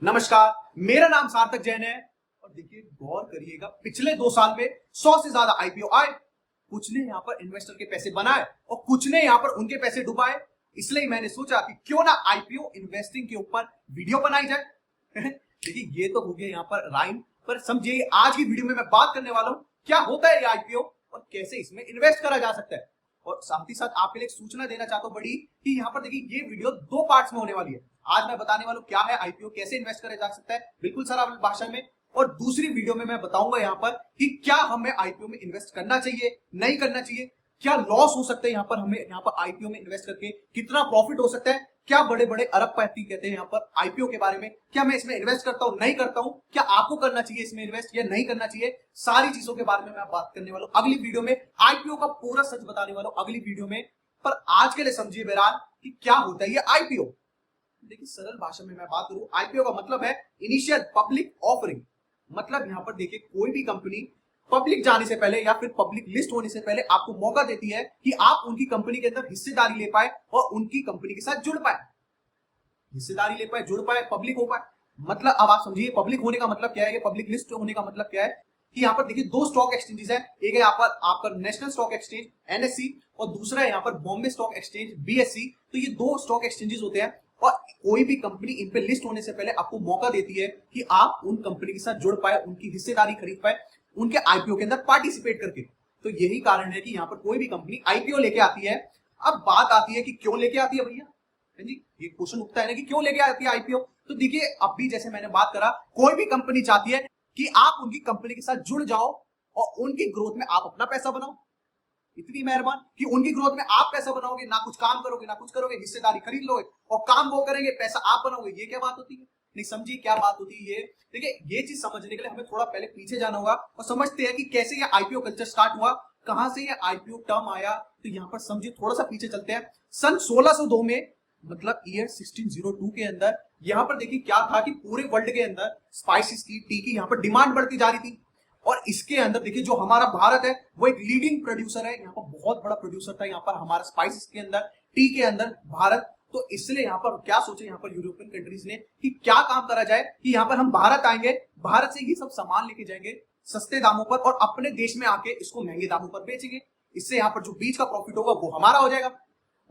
नमस्कार, मेरा नाम सार्थक जैन है। और देखिए, गौर करिएगा, पिछले 2 साल में 100 से ज्यादा आईपीओ आए। कुछ ने यहाँ पर इन्वेस्टर के पैसे बनाए और कुछ ने यहाँ पर उनके पैसे डुबाए। इसलिए मैंने सोचा कि क्यों ना आईपीओ इन्वेस्टिंग के ऊपर वीडियो बनाई जाए। देखिए, ये तो हो गया यहाँ पर राइम, पर समझिए आज की वीडियो में मैं बात करने वाला हूँ क्या होता है ये आईपीओ और कैसे इसमें इन्वेस्ट करा जा सकता है। और साथ ही साथ आपके लिए एक सूचना देना चाहता हूँ बड़ी, कि यहाँ पर देखिए ये वीडियो 2 पार्ट्स में होने वाली है। आज मैं बताने वाला हूँ क्या है आईपीओ, कैसे इन्वेस्ट करा जा सकता है बिल्कुल सरल भाषा में। और दूसरी वीडियो में मैं बताऊंगा यहाँ पर कि क्या हमें आईपीओ में इन्वेस्ट करना चाहिए, नहीं करना चाहिए, क्या लॉस हो सकता है यहाँ पर, हमें यहाँ पर आईपीओ में इन्वेस्ट करके कितना प्रॉफिट हो सकता है, क्या बड़े बड़े अरबपति कहते हैं यहाँ पर आईपीओ के बारे में, क्या मैं इसमें इन्वेस्ट करता हूं, नहीं करता हूं, क्या आपको करना चाहिए इसमें इन्वेस्ट या नहीं करना चाहिए, सारी चीजों के बारे में मैं बात करने वाला हूं अगली वीडियो में। आईपीओ का पूरा सच बताने वाला हूं अगली वीडियो में। पर आज के लिए समझिए बहरहाल कि क्या होता है ये आईपीओ। देखिए, सरल भाषा में मैं बात करूं, आईपीओ का मतलब है इनिशियल पब्लिक ऑफरिंग। मतलब यहां पर देखिए, कोई भी कंपनी पब्लिक जाने से पहले या फिर पब्लिक लिस्ट होने से पहले आपको मौका देती है कि आप उनकी कंपनी के अंदर हिस्सेदारी ले पाए और उनकी कंपनी के साथ जुड़ पाए, हिस्सेदारी ले पाए, जुड़ पाए, पब्लिक हो पाए। मतलब अब आप समझिए पब्लिक होने का मतलब क्या है, पब्लिक लिस्ट होने का मतलब क्या है कि यहाँ पर देखिए 2 स्टॉक एक्सचेंजेस है। एक है यहाँ पर आपका नेशनल स्टॉक एक्सचेंज एनएससी और दूसरा है यहाँ पर बॉम्बे स्टॉक एक्सचेंज बीएससी। तो ये 2 स्टॉक एक्सचेंजेस होते हैं और कोई भी कंपनी इन पे लिस्ट होने से पहले आपको मौका देती है कि आप उन कंपनी के साथ जुड़ पाए, उनकी हिस्सेदारी खरीद पाए, उनके आईपीओ के अंदर पार्टिसिपेट करके। तो यही कारण है कि यहाँ पर कोई भी कंपनी आईपीओ लेके आती है। अब बात आती है कि क्यों लेके आती है भैया, जी ये क्वेश्चन उठता है ना कि क्यों लेके आती है आईपीओ। तो देखिए, अब भी जैसे मैंने बात करा, कोई भी कंपनी चाहती है कि आप उनकी कंपनी के साथ जुड़ जाओ और उनकी ग्रोथ में आप अपना पैसा बनाओ। इतनी मेहरबान कि उनकी ग्रोथ में आप पैसा बनाओगे, ना कुछ काम करोगे ना कुछ करोगे, हिस्सेदारी खरीद लोगे और काम वो करेंगे, पैसा आप बनाओगे। ये क्या बात होती है? नहीं समझिए क्या बात होती है ये। देखिए, ये चीज समझने के लिए हमें थोड़ा पहले पीछे जाना होगा और समझते हैं कि कैसे ये आईपीओ कल्चर स्टार्ट हुआ, कहां से ये आईपीओ टर्म आया। तो यहां पर समझिए, थोड़ा सा पीछे चलते हैं। सन 1602 में, मतलब ईयर 1602 के अंदर यहां पर देखिए क्या था कि पूरे वर्ल्ड के अंदर स्पाइसेस की, टी की यहां पर डिमांड बढ़ती जा रही थी। और इसके अंदर देखिए जो हमारा भारत है वो एक लीडिंग प्रोड्यूसर है, यहाँ पर बहुत बड़ा प्रोड्यूसर था यहाँ पर हमारा स्पाइसेस के अंदर, टी के अंदर भारत। तो इसलिए यहाँ पर क्या सोचे यहाँ पर यूरोपियन कंट्रीज ने कि क्या काम करा जाए कि यहाँ पर हम भारत आएंगे, भारत से ये सब सामान लेके जाएंगे सस्ते दामों पर और अपने देश में आके इसको महंगे दामों पर बेचेंगे। इससे यहाँ पर जो बीच का प्रॉफिट होगा वो हमारा हो जाएगा।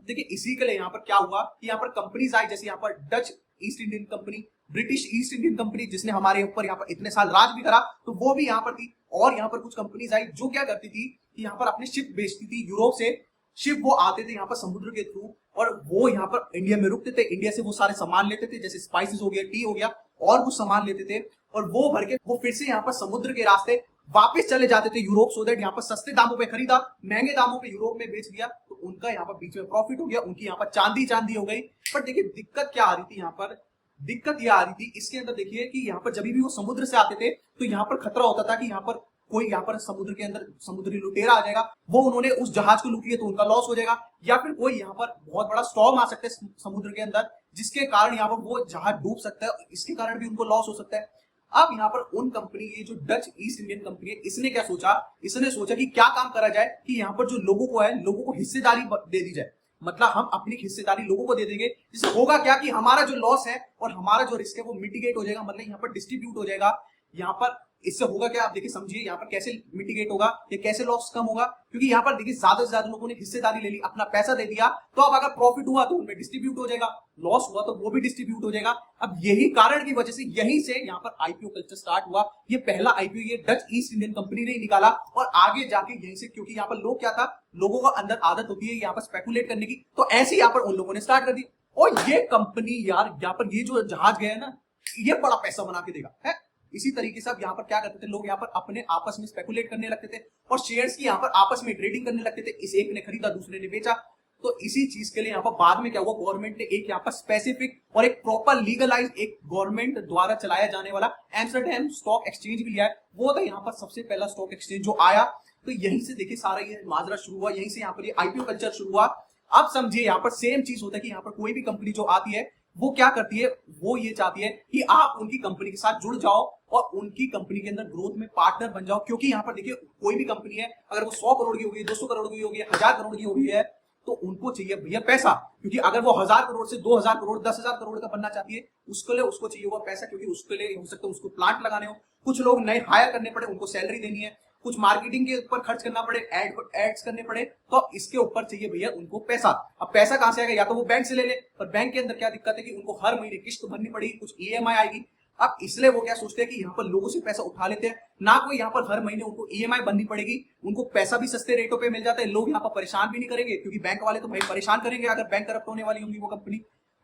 देखिए, इसी के लिए यहाँ पर क्या हुआ कि यहाँ पर कंपनीज आई, जैसे यहाँ पर Dutch east Indian company, British east Indian company, जिसने हमारे ऊपर यहाँ पर इतने साल राज भी करा, तो वो भी यहाँ पर थी। और यहाँ पर कुछ कंपनीज आई जो क्या करती थी कि यहाँ पर अपने शिप बेचती थी यूरोप से। शिप वो आते थे यहाँ पर समुद्र के थ्रू और वो यहाँ पर इंडिया में रुकते थे, इंडिया से वो सारे सामान लेते थे, जैसे स्पाइसेस हो गया, टी हो गया और कुछ सामान लेते थे और वो भर के वो फिर से यहाँ पर समुद्र के रास्ते वापस चले जाते थे यूरोप, सो दैट यहाँ पर सस्ते दामों पे खरीदा, महंगे दामों पे यूरोप में बेच दिया, तो उनका यहाँ पर बीच में प्रॉफिट हो गया, उनकी यहाँ पर चांदी चांदी हो गई। पर देखिए दिक्कत क्या आ रही थी यहाँ पर, दिक्कत यह आ रही थी इसके अंदर देखिए कि यहाँ पर जब भी वो समुद्र से आते थे तो यहाँ पर खतरा होता था कि यहाँ पर कोई यहाँ पर समुद्र के अंदर समुद्री लुटेरा आ जाएगा, वो उन्होंने उस जहाज को लूट लिया तो उनका लॉस हो जाएगा, या फिर कोई यहाँ पर बहुत बड़ा स्टॉर्म आ सकता है समुद्र के अंदर जिसके कारण यहाँ पर वो जहाज डूब सकता है, इसके कारण भी उनको लॉस हो सकता है। अब यहाँ पर उन कंपनी, ये जो डच ईस्ट इंडियन कंपनी है, इसने क्या सोचा, इसने सोचा कि क्या काम करा जाए कि यहाँ पर जो लोगों को है, लोगों को हिस्सेदारी दे दी जाए। मतलब हम अपनी हिस्सेदारी लोगों को दे देंगे, जिससे होगा क्या कि हमारा जो लॉस है और हमारा जो रिस्क है वो मिटिगेट हो जाएगा, मतलब यहाँ पर डिस्ट्रीब्यूट हो जाएगा। यहाँ पर इससे होगा क्या, आप देखिए समझिए यहाँ पर कैसे मिटिगेट होगा या कैसे लॉस कम होगा, क्योंकि यहाँ पर देखिए ज्यादा से ज्यादा लोगों ने हिस्सेदारी ले ली, अपना पैसा दे दिया, तो अब अगर प्रॉफिट हुआ तो उनमें डिस्ट्रीब्यूट हो जाएगा, लॉस हुआ तो वो भी डिस्ट्रीब्यूट हो जाएगा। अब यही कारण की वजह से यहीं से यहाँ पर आईपीओ कल्चर स्टार्ट हुआ। ये पहला आईपीओ ये डच ईस्ट इंडियन कंपनी ने निकाला और आगे जाके यहीं से, क्योंकि यहाँ पर लोग क्या था, लोगों का अंदर आदत होती है यहाँ पर स्पेकुलेट करने की, तो ऐसे यहाँ पर उन लोगों ने स्टार्ट कर दी। और ये कंपनी यार, यहाँ पर ये जो जहाज गया है ना, ये बड़ा पैसा बना के देगा है। इसी तरीके से अब यहाँ पर क्या करते थे लोग, यहाँ पर अपने आपस में स्पेकुलेट करने लगते थे और शेयर्स की यहाँ पर आपस में ट्रेडिंग करने लगते थे, इस एक ने खरीदा दूसरे ने बेचा। तो इसी चीज के लिए यहाँ पर बाद में क्या हुआ, गवर्नमेंट ने एक यहाँ पर स्पेसिफिक और एक प्रॉपर लीगलाइज, एक गवर्नमेंट द्वारा चलाया जाने वाला एम्स्टरडैम स्टॉक एक्सचेंज भी लिया है। वो था यहाँ पर सबसे पहला स्टॉक एक्सचेंज जो आया। तो यहीं से देखिए सारा ये माजरा शुरू हुआ, यहीं से यहाँ पर ये आईपीओ कल्चर शुरू हुआ। अब समझिए यहाँ पर सेम चीज होता है कि यहाँ पर कोई भी कंपनी जो आती है वो क्या करती है, वो ये चाहती है कि आप उनकी कंपनी के साथ जुड़ जाओ और उनकी कंपनी के अंदर ग्रोथ में पार्टनर बन जाओ। क्योंकि यहाँ पर देखिए कोई भी कंपनी है, अगर वो 100 करोड़ की होगी, 200 करोड़ की होगी, 1000 करोड़ की होगी है, तो उनको चाहिए भैया पैसा, क्योंकि अगर वो 1000 करोड़ से 2000 करोड़ 10,000 करोड़ का बनना चाहती है, उसके लिए उसको चाहिए होगा पैसा, क्योंकि उसके लिए हो सकता है उसको प्लांट लगाने हो, कुछ लोग नए हायर करने पड़े, उनको सैलरी देनी है, कुछ मार्केटिंग के ऊपर खर्च करना पड़े, एड्स करने पड़े, तो इसके ऊपर चाहिए भैया उनको पैसा। अब पैसा कहां से आएगा, या तो वो बैंक से ले ले, पर बैंक के अंदर क्या दिक्कत है कि उनको हर महीने किस्त भरनी पड़ेगी, कुछ ईएमआई आएगी। अब इसलिए वो क्या सोचते हैं कि यहाँ पर लोगों से पैसा उठा लेते हैं, ना कोई यहाँ पर हर महीने उनको ईएमआई भरनी पड़ेगी, उनको पैसा भी सस्ते रेटों पे मिल जाता है, लोग यहाँ पर परेशान भी नहीं करेंगे, क्योंकि बैंक वाले तो भाई परेशान करेंगे अगर बैंक करप्ट होने वाली होंगी वो कंपनी।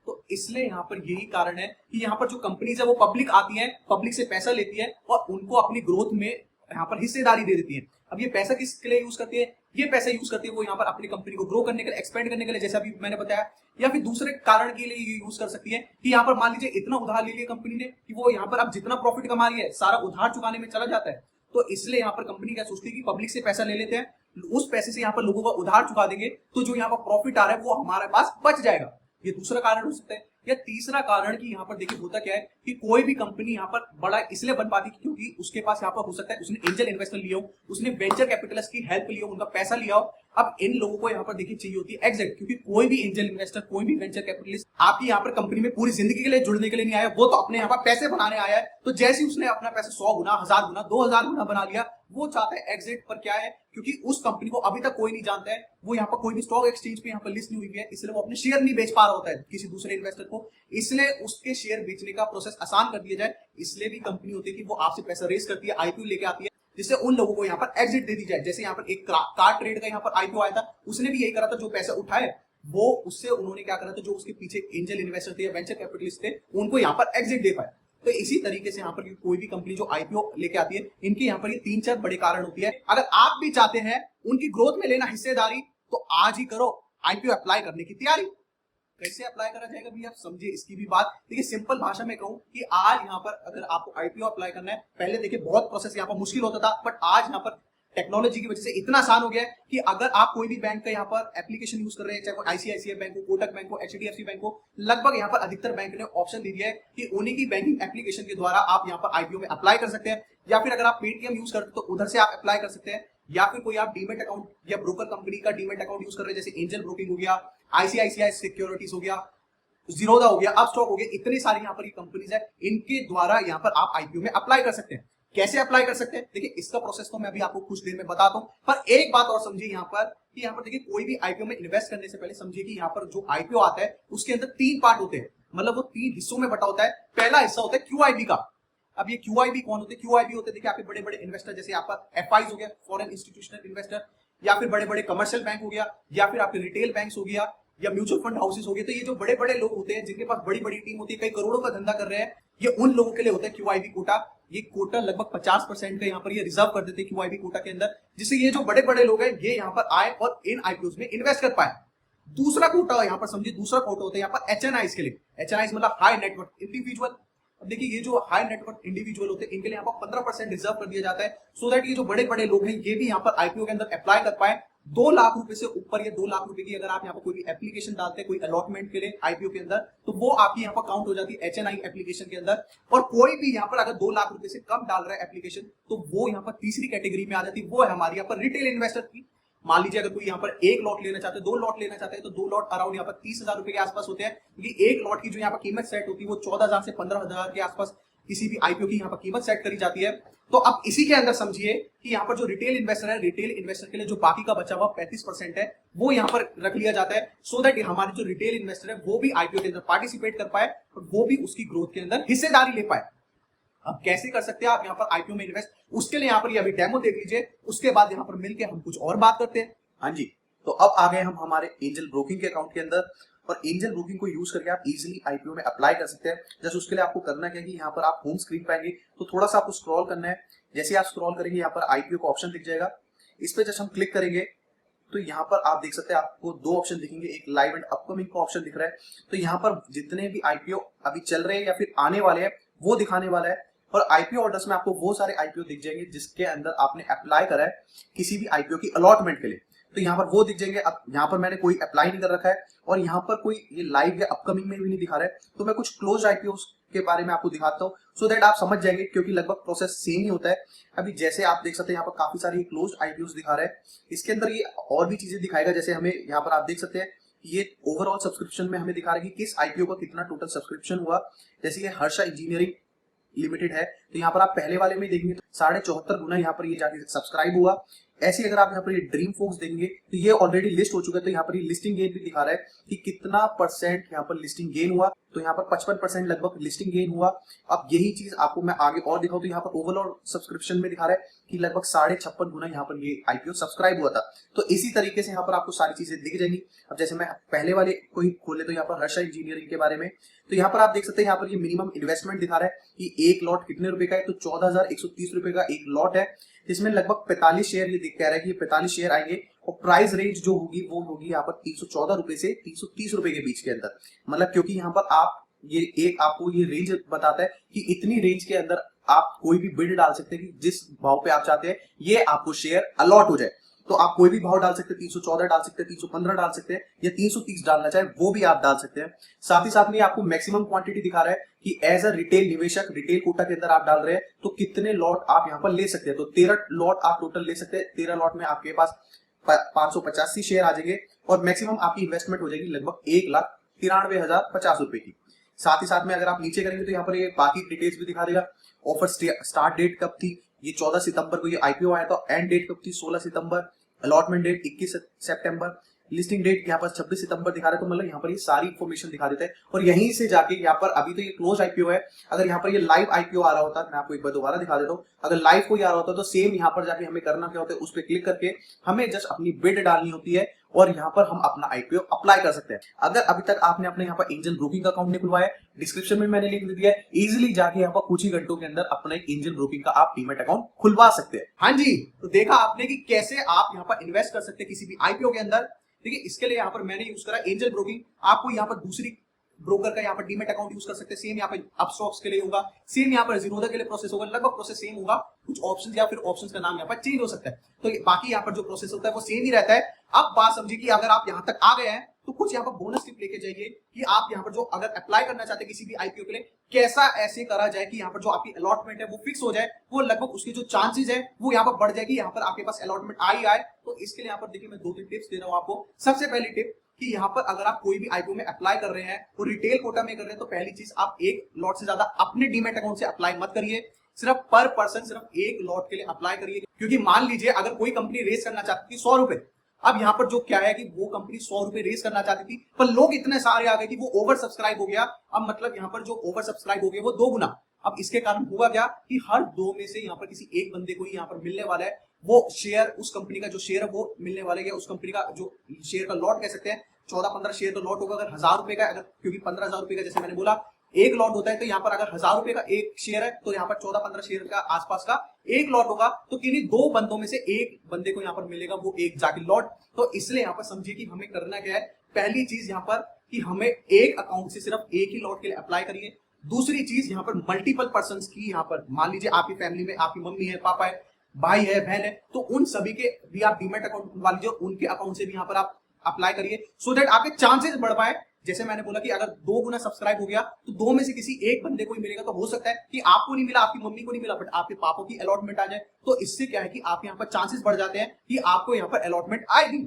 तो इसलिए यहाँ पर यही कारण है कि यहाँ पर जो कंपनीज है वो पब्लिक आती है, पब्लिक से पैसा लेती है और उनको अपनी ग्रोथ में यहाँ पर हिस्सेदारी दे देती है। अब ये पैसा किसके लिए यूज करती है, ये पैसा यूज करती है वो यहाँ पर अपनी कंपनी को ग्रो करने के लिए, एक्सपेंड करने के लिए, जैसा अभी मैंने बताया, या फिर दूसरे कारण के लिए ये यूज कर सकती है कि यहाँ पर मान लीजिए इतना उधार ले लिया कंपनी ने कि वो यहाँ पर अब जितना प्रॉफिट कमा रही है सारा उधार चुकाने में चला जाता है। तो इसलिए यहाँ पर कंपनी क्या सोचती है कि पब्लिक से पैसा ले लेते हैं, उस पैसे से यहाँ पर लोगों का उधार चुका देंगे, तो जो यहाँ पर प्रॉफिट आ रहा है वो हमारे पास बच जाएगा। ये दूसरा कारण हो सकता है। या तीसरा कारण कि यहाँ पर देखिए होता क्या है कि कोई भी कंपनी यहाँ पर बड़ा इसलिए बन पाती है क्योंकि उसके पास यहाँ पर हो सकता है उसने एंजल इन्वेस्टर लिया हो, उसने वेंचर कैपिटलिस्ट की हेल्प लिया हो, उनका पैसा लिया हो। अब इन लोगों को यहाँ पर देखिए चाहिए होती है एग्जिट, क्योंकि कोई भी एंजल इन्वेस्टर, कोई भी वेंचर कैपिटलिस्ट आपकी यहाँ पर कंपनी में पूरी जिंदगी के लिए जुड़ने के लिए नहीं आया, वो तो अपने यहाँ पर पैसे बनाने आया है। तो जैसे ही उसने अपना पैसा 100 गुना, 1000 गुना, 2000 गुना बना लिया, वो चाहता है एग्जिट। पर क्या है, क्योंकि उस कंपनी को अभी तक कोई नहीं जानता है, वो यहाँ पर कोई भी स्टॉक एक्सचेंज पे यहाँ पर लिस्ट नहीं हुई है, इसलिए वो अपने शेयर नहीं बेच पा रहा होता है किसी दूसरे इन्वेस्टर को, इसलिए उसके शेयर बेचने का प्रोसेस आसान कर दिया जाए। इसलिए भी कंपनी होती है कि वो आपसे पैसा रेस करती है, आईपीओ लेके आती है, जिससे उन लोगों को यहाँ पर एग्जिट दे दी जाए। जैसे यहाँ पर एक कार ट्रेड का यहाँ पर आईपीओ आया था, उसने भी यही करा था, जो पैसा उठाए वो उससे उन्होंने क्या करा था, जो उसके पीछे एंजल इन्वेस्टर थे या वेंचर कैपिटलिस्ट थे, उनको यहाँ पर एग्जिट दे पाए। तो इसी तरीके से यहाँ पर कोई भी कंपनी जो आईपीओ लेके आती है, इनके यहाँ पर ये 3-4 बड़े कारण होती है। अगर आप भी चाहते हैं उनकी ग्रोथ में लेना हिस्सेदारी, तो आज ही करो आईपीओ अप्लाई करने की तैयारी। कैसे अप्लाई करा जाएगा भी आप समझिए इसकी भी बात। देखिए सिंपल भाषा में कहूं कि आज यहाँ पर अगर आपको आईपीओ अप्लाई करना है, पहले देखिए बहुत प्रोसेस यहाँ पर मुश्किल होता था, बट आज यहाँ पर टेक्नोलॉजी की वजह से इतना आसान हो गया है कि अगर आप कोई भी बैंक का यहाँ पर एप्लीकेशन यूज कर रहे हैं, चाहे वो आईसीआईसीआई बैंक हो, कोटक बैंक हो, एचडीएफसी बैंक हो, लगभग यहाँ पर अधिकतर बैंक ने ऑप्शन दे दिया है कि उन्हीं की बैंकिंग एप्लीकेशन के द्वारा आप यहाँ पर आईपीओ में अप्लाई कर सकते हैं। या फिर अगर आप पेटीएम यूज करते हैं तो उधर से आप अप्लाई कर सकते हैं, या फिर कोई आप डीमेट अकाउंट या ब्रोकर कंपनी का डीमेट अकाउंट यूज कर रहे हैं, जैसे एंजल ब्रोकिंग हो गया, आईसीआईसीआई सिक्योरिटीज हो गया, जीरोधा हो गया, अपस्टॉक हो गया, इतनी सारी यहाँ पर ये कंपनीज है, इनके द्वारा यहाँ पर आप आईपीओ में अप्लाई कर सकते हैं। कैसे अप्लाई कर सकते हैं, देखिए इसका प्रोसेस तो मैं अभी आपको कुछ देर में बताता हूं, पर एक बात और समझिए यहाँ पर कि यहाँ पर देखिए कोई भी आईपीओ में इन्वेस्ट करने से पहले समझिए कि यहाँ पर जो आईपीओ आता है उसके अंदर 3 पार्ट होते हैं, मतलब वो 3 हिस्सों में बटा होता है। पहला हिस्सा होता है क्यूआईबी का। अब ये क्यूआईबी कौन होते हैं, क्यूआईबी होते हैं देखिए आपके बड़े बड़े इन्वेस्टर, जैसे आपका एफआईज हो गया, फॉरेन इंस्टीट्यूशनल इन्वेस्टर, या फिर बड़े बड़े कमर्शियल बैंक हो गया, या फिर आपके रिटेल बैंक हो गया, या म्यूचुअल फंड हाउसेस हो गए। तो ये जो बड़े बड़े लोग होते हैं जिनके पास बड़ी बड़ी टीम होती है, कई करोड़ों का धंधा कर रहे हैं, ये उन लोगों के लिए होता है क्यूआईबी कोटा। ये कोटा लगभग 50% का यहाँ पर ये रिजर्व कर देते हैं क्यूआईबी कोटा के अंदर, जिससे ये जो बड़े बड़े लोग हैं ये यहाँ पर आए और इन आईपीओ में इन्वेस्ट कर पाए। दूसरा कोटा यहाँ पर समझिए, दूसरा कोटा होता है यहाँ पर एचएनआईज के लिए। एचएनआईज मतलब हाई नेटवर्थ इंडिविजुअल। अब देखिए ये जो हाई नेटवर्थ इंडिविजुअल होते हैं इनके लिए यहाँ पर 15% रिजर्व कर दिया जाता है, सो दैट ये जो बड़े बड़े लोग हैं ये भी यहाँ पर आईपीओ के अंदर अप्लाई कर पाए। 2 लाख रुपए से ऊपर या 2 लाख रुपए की अगर आप यहाँ पर कोई भी एप्लीकेशन डालते हैं कोई अलॉटमेंट के लिए आईपीओ के अंदर, तो वो आपकी यहाँ पर काउंट हो जाती है एचएनआई एप्लीकेशन के अंदर। और कोई भी यहाँ पर अगर 2 लाख रुपए से कम डाल रहा है एप्लीकेशन, तो वो यहाँ पर तीसरी कैटेगरी में आ जाती है, वो है हमारी यहाँ पर रिटेल इन्वेस्टर की। मान लीजिए अगर कोई यहाँ पर 1 लॉट लेना चाहते हैं, 2 लॉट लेना चाहते हैं, तो 2 लॉट अराउंड यहाँ पर 30,000 रुपए के आसपास होते हैं, क्योंकि 1 लॉट की जो यहाँ पर कीमत सेट होती है वो 14,000 से 15,000 के आसपास किसी भी आईपीओ की यहाँ पर कीमत सेट करी जाती है। तो अब इसी के अंदर समझिए कि यहाँ पर जो रिटेल इन्वेस्टर है, रिटेल इन्वेस्टर के लिए जो बाकी का बचा हुआ 35% है वो यहाँ पर रख लिया जाता है, सो दैट हमारे जो रिटेल इन्वेस्टर है वो भी आईपीओ के अंदर पार्टिसिपेट कर पाए और वो भी उसकी ग्रोथ के अंदर हिस्सेदारी ले पाए। अब कैसे कर सकते हैं आप यहाँ पर आईपीओ में इन्वेस्ट, उसके लिए यहाँ पर अभी डेमो देख लीजिए, उसके बाद यहाँ पर मिलकर हम कुछ और बात करते हैं। हाँ जी, तो अब आ गए हम हमारे एंजल ब्रोकिंग के अकाउंट के अंदर, और एंजल ब्रोकिंग को यूज करके आप इजीली आईपीओ में अप्लाई कर सकते हैं। जैसे उसके लिए आपको करना क्या है कि यहाँ पर आप होम स्क्रीन पाएंगे तो थोड़ा सा आपको स्क्रॉल करना है। जैसे आप स्क्रॉल करेंगे यहाँ पर आईपीओ का ऑप्शन दिख जाएगा, इस पे जैसे हम क्लिक करेंगे तो यहाँ पर आप देख सकते हैं आपको 2 ऑप्शन दिखेंगे, एक लाइव एंड अपकमिंग का ऑप्शन दिख रहा है। तो यहाँ पर जितने भी आईपीओ अभी चल रहे हैं या फिर आने वाले हैं वो दिखाने वाला है, और आईपीओ ऑर्डर्स में आपको वो सारे आईपीओ दिख जाएंगे जिसके अंदर आपने अप्लाई करा है किसी भी आईपीओ की अलॉटमेंट के लिए, तो यहाँ पर वो दिख जाएंगे। अब यहाँ पर मैंने कोई अप्लाई नहीं कर रखा है और यहाँ पर कोई ये लाइव या अपकमिंग में भी नहीं दिखा रहा है, तो मैं कुछ क्लोज आईपीओ के बारे में आपको दिखाता हूँ सो दैट आप समझ जाएंगे, क्योंकि लगभग प्रोसेस सेम ही होता है। अभी जैसे आप देख सकते हैं यहाँ पर काफी सारी क्लोज आईपीओ दिखा रहा है, इसके अंदर ये और भी चीजें दिखाएगा। जैसे हमें यहाँ पर आप देख सकते हैं ये ओवरऑल सब्सक्रिप्शन में हमें दिखा रहा है कि किस आईपीओ का कितना टोटल सब्सक्रिप्शन हुआ। जैसे ये हर्षा इंजीनियरिंग लिमिटेड है, तो यहाँ पर आप पहले वाले में देखेंगे तो 74.5 गुना यहाँ पर ये जाके सब्सक्राइब हुआ। ऐसे अगर आप यहाँ पर ये ड्रीम फोक्स देंगे तो ये ऑलरेडी लिस्ट हो चुका है, तो यहाँ पर ये लिस्टिंग गेन भी दिखा रहा है कि कितना परसेंट यहाँ पर लिस्टिंग गेन हुआ। तो यहाँ पर 55% लगभग लिस्टिंग गेन हुआ। अब यही चीज आपको मैं आगे और दिखाऊं तो यहाँ पर ओवरऑल सब्सक्रिप्शन में दिखा रहा है कि लगभग 56.5 गुना यहाँ पर ये आईपीओ सब्सक्राइब हुआ था। तो इसी तरीके से यहाँ पर आपको सारी चीजें दिख जाएंगी। अब जैसे मैं पहले वाले को ही खोले तो यहाँ पर हर्षा इंजीनियरिंग के बारे में, तो यहाँ पर आप देख सकते हैं यहाँ पर ये मिनिमम इन्वेस्टमेंट दिखा रहा है कि एक लॉट कितने रुपए का है, तो 14,130 रुपए का एक लॉट है, जिसमें लगभग 45 शेयर ये कह रहा है कि 45 शेयर आएंगे और प्राइस रेंज जो होगी वो होगी यहाँ पर 314 रुपए से 330 रुपए के बीच के अंदर। मतलब क्योंकि यहाँ पर आप ये एक आपको ये रेंज बताता है कि इतनी रेंज के अंदर आप कोई भी बिड डाल सकते हैं कि जिस भाव पे आप चाहते हैं ये आपको शेयर अलॉट हो जाए। तो आप कोई भी भाव डाल सकते हैं, 314 डाल सकते हैं, 315 डाल सकते हैं या 330 डालना चाहे वो भी आप डाल सकते हैं। साथ ही साथ में आपको मैक्सिमम क्वांटिटी दिखा रहा है कि एज अ रिटेल निवेशक रिटेल कोटा के अंदर आप डाल रहे हैं तो कितने लॉट आप यहाँ पर ले सकते हैं। तो 13 लॉट आप टोटल ले सकते हैं। 13 लॉट में आपके पास 585 शेयर आ जाएंगे और मैक्सिमम आपकी इन्वेस्टमेंट हो जाएगी लगभग 1,93,050 रुपए की। साथ ही साथ में अगर आप नीचे करेंगे तो यहाँ पर ये बाकी डिटेल्स भी दिखा देगा। ऑफर स्टार्ट डेट कब थी, ये 14 सितंबर को ये आईपीओ आया था। एंड डेट कब थी, 16 सितंबर। अलॉटमेंट डेट 21 सितंबर। लिस्टिंग डेट यहाँ पर 26 सितंबर दिखा रहा है। तो मतलब यहाँ पर ये सारी इन्फॉर्मेशन दिखा देता है और यहीं से जाके यहाँ पर अभी तो ये क्लोज आईपीओ है, अगर यहाँ पर ये लाइव आईपीओ आ रहा होता, मैं आपको एक बार दोबारा दिखा देता हूँ। अगर लाइव कोई आ रहा होता तो सेम यहाँ पर जाके हमें करना क्या होता है, उस पर क्लिक करके हमें जस्ट अपनी बिड डालनी होती है और यहाँ पर हम अपना आईपीओ अप्लाई कर सकते हैं। अगर अभी तक आपने अपने यहाँ पर एंजल ब्रोकिंग का अकाउंट नहीं खुलवाया, डिस्क्रिप्शन में मैंने लिंक दे दिया है, इजीली जाके यहाँ पर कुछ ही घंटों के अंदर अपना एक एंजल ब्रोकिंग का आप डीमैट अकाउंट खुलवा सकते हैं। हाँ जी, तो देखा आपने कि कैसे आप यहाँ पर इन्वेस्ट कर सकते हैं किसी भी आईपीओ के अंदर। देखिए इसके लिए यहाँ पर मैंने यूज करा एंजल ब्रोकिंग। आपको यहाँ पर दूसरी ब्रोकर का यहाँ पर डीमैट अकाउंट यूज कर सकते हैं। सेम यहाँ पे अपस्टॉक्स के लिए होगा, सेम यहाँ पर जीरोधा के लिए प्रोसेस होगा, लगभग प्रोसेस सेम होगा। कुछ ऑप्शन या फिर ऑप्शन का नाम यहाँ पर चेंज हो सकता है, तो बाकी यहाँ पर जो प्रोसेस होता है वो सेम ही रहता है। अब बात समझिए कि अगर आप यहाँ तक आ गए हैं तो कुछ यहाँ पर बोनस टिप लेके जाइए कि आप यहाँ पर जो अगर अप्लाई करना चाहते हैं किसी भी आईपीओ के लिए, कैसा ऐसे करा जाए कि यहाँ पर जो आपकी अलॉटमेंट है वो फिक्स हो जाए, वो लगभग उसके जो चांसेस है वो यहाँ पर बढ़ जाएगी, यहाँ पर आपके पास अलॉटमेंट आ ही आए। तो इसके लिए यहाँ पर देखिए मैं 2-3 टिप्स दे रहा हूँ आपको। सबसे पहली टिप कि यहाँ पर अगर आप कोई भी आईपीओ में अप्लाई कर रहे हैं तो रिटेल कोटा में कर रहे हैं, तो पहली चीज आप एक लॉट से ज्यादा अपने डीमैट अकाउंट से अप्लाई मत करिए। सिर्फ पर पर्सन सिर्फ एक लॉट के लिए अप्लाई करिए, क्योंकि मान लीजिए अगर कोई कंपनी रेस करना चाहती थी 100 रुपए, अब यहाँ पर जो क्या है कि वो कंपनी 100 रुपए रेस करना चाहती थी पर लोग इतने सारे आ गए कि वो ओवर सब्सक्राइब हो गया। अब मतलब यहाँ पर जो ओवर सब्सक्राइब हो गया वो 2 गुना। अब इसके कारण हुआ क्या कि हर 2 में से यहाँ पर किसी एक बंदे को ही यहाँ पर मिलने वाला है वो शेयर, उस कंपनी का जो शेयर है वो मिलने वाले है, उस कंपनी का जो शेयर का लॉट कह सकते हैं 14-15 शेयर का लॉट होगा। अगर 1000 रुपए का, अगर क्योंकि 15,000 रुपए का जैसे मैंने बोला एक लॉट होता है, तो यहाँ पर अगर 1000 रुपए का एक शेयर है तो यहाँ पर 14-15 शेयर का आसपास का एक लॉट होगा। तो किन्हीं 2 बंदों में से एक बंदे को यहाँ पर मिलेगा वो एक जाके लॉट। तो इसलिए यहाँ पर समझिए कि हमें करना क्या है। पहली चीज यहाँ पर कि हमें एक अकाउंट से सिर्फ एक ही लॉट के लिए अप्लाई करिए। दूसरी चीज यहाँ पर मल्टीपल पर्सन की, यहाँ पर मान लीजिए आपकी फैमिली में आपकी मम्मी है, पापा है, भाई है, बहन है, तो उन सभी के भी आप डीमैट अकाउंट खुलवा लीजिए, उनके अकाउंट से भी यहाँ पर आप अप्लाई करिए सो दैट आपके चांसेस बढ़ पाए। जैसे मैंने बोला कि अगर 2 गुना सब्सक्राइब हो गया तो 2 में से किसी एक बंदे को ही मिलेगा। तो हो सकता है कि आपको नहीं मिला, आपकी मम्मी को नहीं मिला, बट आपके पापा की अलॉटमेंट आ जाए। तो इससे क्या है कि आप यहाँ पर चांसेस बढ़ जाते हैं कि आपको यहाँ पर अलॉटमेंट आएगी।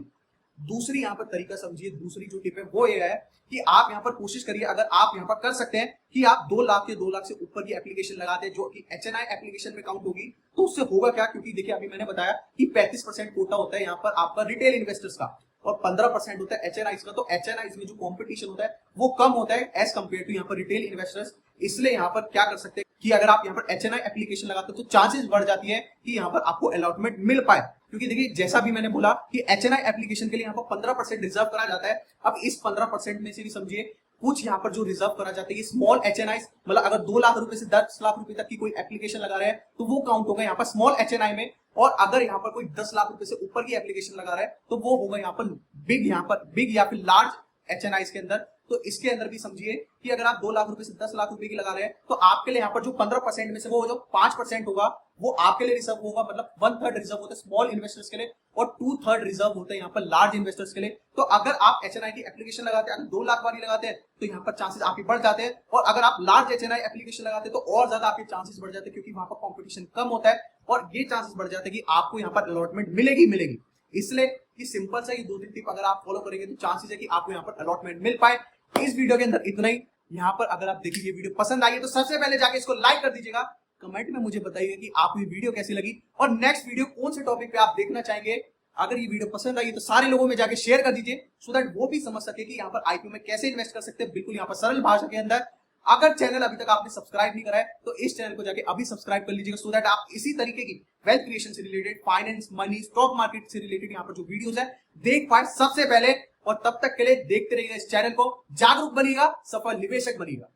दूसरी यहाँ पर तरीका समझिए, दूसरी जो टिप है वो ये है कि आप यहाँ पर कोशिश करिए, अगर आप यहाँ पर कर सकते हैं कि आप 2 लाख या 2 लाख से ऊपर की एप्लीकेशन लगाते हैं जो कि HNI एप्लीकेशन में काउंट होगी, तो उससे होगा क्या, क्योंकि देखिए अभी मैंने बताया कि 35% कोटा होता है यहाँ पर आपका रिटेल इन्वेस्टर्स का और 15% होता है HNIs का। तो HNIs में जो कंपटीशन होता है वो कम होता है एज कम्पेयर टू यहाँ पर रिटेल इन्वेस्टर्स। इसलिए यहाँ पर क्या कर सकते हैं कि अगर आप यहाँ पर HNI एप्लीकेशन लगाते हो तो चांसेस बढ़ जाती है कि यहाँ पर आपको अलॉटमेंट मिल पाए। क्योंकि देखिए जैसा भी मैंने बोला कि HNI एप्लीकेशन के लिए यहाँ पर 15% रिजर्व करा जाता है। अब इस 15% में से भी समझिए कुछ यहाँ पर जो रिजर्व करा जाता है स्मॉल HNIs, मतलब अगर 2 लाख रुपए से 10 लाख रुपए तक की कोई एप्लीकेशन लगा रहे हैं तो वो काउंट होगा यहाँ पर स्मॉल HNI में। और अगर यहाँ पर कोई 10 लाख रुपए से ऊपर की एप्लीकेशन लगा रहा है तो वो होगा यहाँ पर बिग या फिर लार्ज HNIs के अंदर। तो इसके अंदर भी समझिए कि अगर आप 2 लाख रुपए से 10 लाख रुपए की लगा रहे हैं तो आपके लिए यहाँ पर जो 15% में से वो जो 5% होगा वो आपके लिए रिजर्व होगा, मतलब 1/3 रिजर्व होता है स्मॉल इन्वेस्टर्स के लिए और 2/3 रिजर्व होता है यहाँ पर लार्ज इन्वेस्टर्स के लिए। तो अगर आप HNI की एप्लीकेशन लगाते हैं, अगर 2 लाख वाली लगाते हैं तो यहाँ पर चांसेस आपके बढ़ जाते हैं, और अगर आप लार्ज HNI एप्लीकेशन लगाते हैं तो और ज्यादा आपके चांसेस बढ़ जाते हैं, क्योंकि वहां पर कॉम्पिटिशन कम होता है और ये चांसेस बढ़ जाते हैं कि आपको यहाँ पर अलॉटमेंट मिलेगी। इसलिए कि सिंपल सा ये 2-3 टिप अगर आप फॉलो करेंगे तो चांसेस है कि आपको यहाँ पर अलॉटमेंट मिल पाए। इस वीडियो के अंदर इतना ही। यहाँ पर अगर आप देखिए ये वीडियो पसंद आई है तो सबसे पहले जाके इसको लाइक कर दीजिएगा, कमेंट में मुझे बताइए कि आपको ये वीडियो कैसी लगी और नेक्स्ट वीडियो कौन से टॉपिक पे आप देखना चाहेंगे। अगर ये वीडियो पसंद आई तो सारे लोगों में जाके शेयर कर दीजिए, सो दैट वो भी समझ सके कि यहाँ पर आईपीओ में कैसे इन्वेस्ट कर सकते हैं, बिल्कुल यहाँ पर सरल भाषा के अंदर। अगर चैनल अभी तक आपने सब्सक्राइब नहीं करा है तो इस चैनल को जाके अभी सब्सक्राइब कर लीजिएगा, सो दैट आप इसी तरीके की वेल्थ क्रिएशन से related, finance, money, stock market से रिलेटेड यहाँ पर जो वीडियोस है देख पाए सबसे पहले। और तब तक के लिए देखते रहिएगा इस चैनल को, जागरूक बनिएगा, सफल निवेशक बनिएगा।